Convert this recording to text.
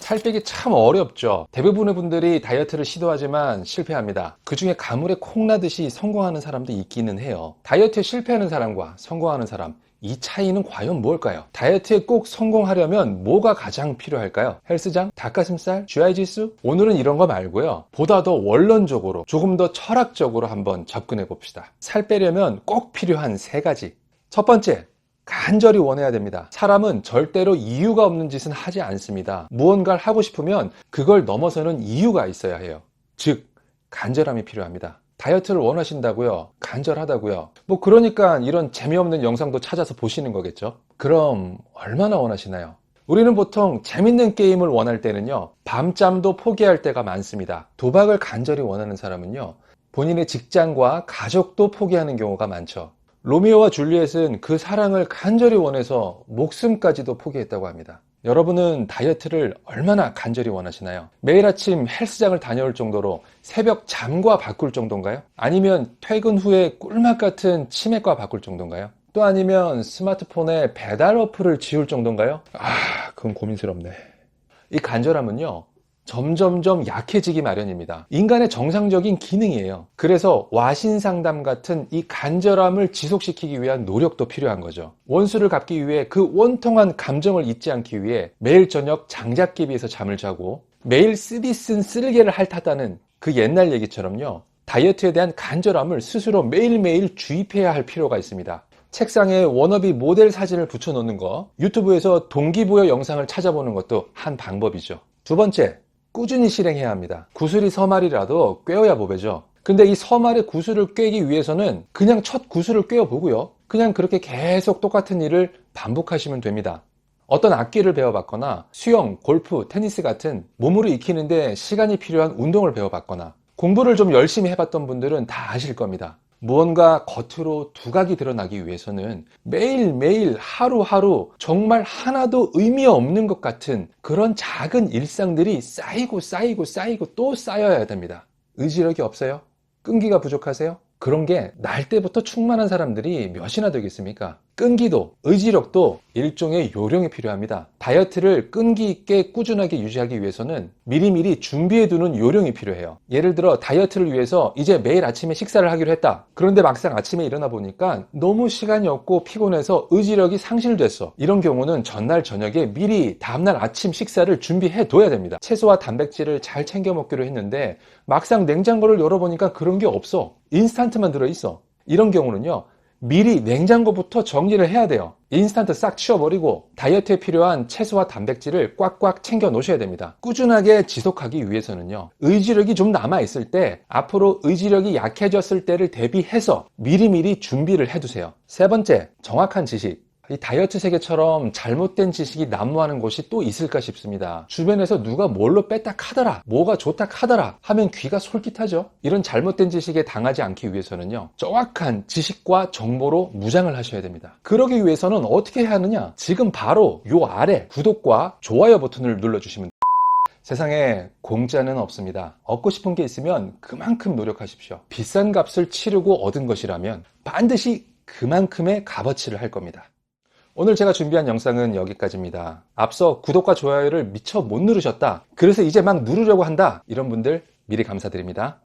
살 빼기 참 어렵죠. 대부분의 분들이 다이어트를 시도하지만 실패합니다. 그 중에 가물에 콩나듯이 성공하는 사람도 있기는 해요. 다이어트에 실패하는 사람과 성공하는 사람, 이 차이는 과연 뭘까요? 다이어트에 꼭 성공하려면 뭐가 가장 필요할까요? 헬스장? 닭가슴살? GI 지수? 오늘은 이런 거 말고요. 보다 더 원론적으로, 조금 더 철학적으로 한번 접근해 봅시다. 살 빼려면 꼭 필요한 세 가지. 첫 번째, 간절히 원해야 됩니다. 사람은 절대로 이유가 없는 짓은 하지 않습니다. 무언가를 하고 싶으면 그걸 넘어서는 이유가 있어야 해요. 즉, 간절함이 필요합니다. 다이어트를 원하신다고요? 간절하다고요? 그러니까 이런 재미없는 영상도 찾아서 보시는 거겠죠? 그럼 얼마나 원하시나요? 우리는 보통 재밌는 게임을 원할 때는요, 밤잠도 포기할 때가 많습니다. 도박을 간절히 원하는 사람은요, 본인의 직장과 가족도 포기하는 경우가 많죠. 로미오와 줄리엣은 그 사랑을 간절히 원해서 목숨까지도 포기했다고 합니다. 여러분은 다이어트를 얼마나 간절히 원하시나요? 매일 아침 헬스장을 다녀올 정도로 새벽 잠과 바꿀 정도인가요? 아니면 퇴근 후에 꿀맛 같은 치맥과 바꿀 정도인가요? 또 아니면 스마트폰에 배달 어플을 지울 정도인가요? 그건 고민스럽네. 이 간절함은요, 점점점 약해지기 마련입니다. 인간의 정상적인 기능이에요. 그래서 와신상담 같은 이 간절함을 지속시키기 위한 노력도 필요한 거죠. 원수를 갚기 위해 그 원통한 감정을 잊지 않기 위해 매일 저녁 장작기비에서 잠을 자고 매일 쓰디 쓴 쓸개를 핥았다는 그 옛날 얘기처럼요, 다이어트에 대한 간절함을 스스로 매일매일 주입해야 할 필요가 있습니다. 책상에 워너비 모델 사진을 붙여놓는 거, 유튜브에서 동기부여 영상을 찾아보는 것도 한 방법이죠. 두 번째, 꾸준히 실행해야 합니다. 구슬이 서말이라도 꿰어야 보배죠. 근데 이 서말의 구슬을 꿰기 위해서는 그냥 첫 구슬을 꿰어보고요, 그냥 그렇게 계속 똑같은 일을 반복하시면 됩니다. 어떤 악기를 배워봤거나 수영, 골프, 테니스 같은 몸으로 익히는데 시간이 필요한 운동을 배워봤거나 공부를 좀 열심히 해봤던 분들은 다 아실 겁니다. 무언가 겉으로 두각이 드러나기 위해서는 매일매일 하루하루 정말 하나도 의미 없는 것 같은 그런 작은 일상들이 쌓이고 또 쌓여야 됩니다. 의지력이 없어요? 끈기가 부족하세요? 그런 게 날 때부터 충만한 사람들이 몇이나 되겠습니까? 끈기도 의지력도 일종의 요령이 필요합니다. 다이어트를 끈기 있게 꾸준하게 유지하기 위해서는 미리미리 준비해두는 요령이 필요해요. 예를 들어 다이어트를 위해서 이제 매일 아침에 식사를 하기로 했다. 그런데 막상 아침에 일어나 보니까 너무 시간이 없고 피곤해서 의지력이 상실됐어. 이런 경우는 전날 저녁에 미리 다음날 아침 식사를 준비해 둬야 됩니다. 채소와 단백질을 잘 챙겨 먹기로 했는데 막상 냉장고를 열어보니까 그런 게 없어. 인스턴트만 들어있어. 이런 경우는요, 미리 냉장고부터 정리를 해야 돼요. 인스턴트 싹 치워버리고 다이어트에 필요한 채소와 단백질을 꽉꽉 챙겨 놓으셔야 됩니다. 꾸준하게 지속하기 위해서는요, 의지력이 좀 남아있을 때, 앞으로 의지력이 약해졌을 때를 대비해서 미리미리 준비를 해두세요. 세 번째, 정확한 지식. 이 다이어트 세계처럼 잘못된 지식이 난무하는 곳이 또 있을까 싶습니다. 주변에서 누가 뭘로 뺐다 카더라, 뭐가 좋다 카더라 하면 귀가 솔깃하죠. 이런 잘못된 지식에 당하지 않기 위해서는요, 정확한 지식과 정보로 무장을 하셔야 됩니다. 그러기 위해서는 어떻게 해야 하느냐? 지금 바로 요 아래 구독과 좋아요 버튼을 눌러주시면 됩니다. 세상에 공짜는 없습니다. 얻고 싶은 게 있으면 그만큼 노력하십시오. 비싼 값을 치르고 얻은 것이라면 반드시 그만큼의 값어치를 할 겁니다. 오늘 제가 준비한 영상은 여기까지입니다. 앞서 구독과 좋아요를 미처 못 누르셨다, 그래서 이제 막 누르려고 한다, 이런 분들 미리 감사드립니다.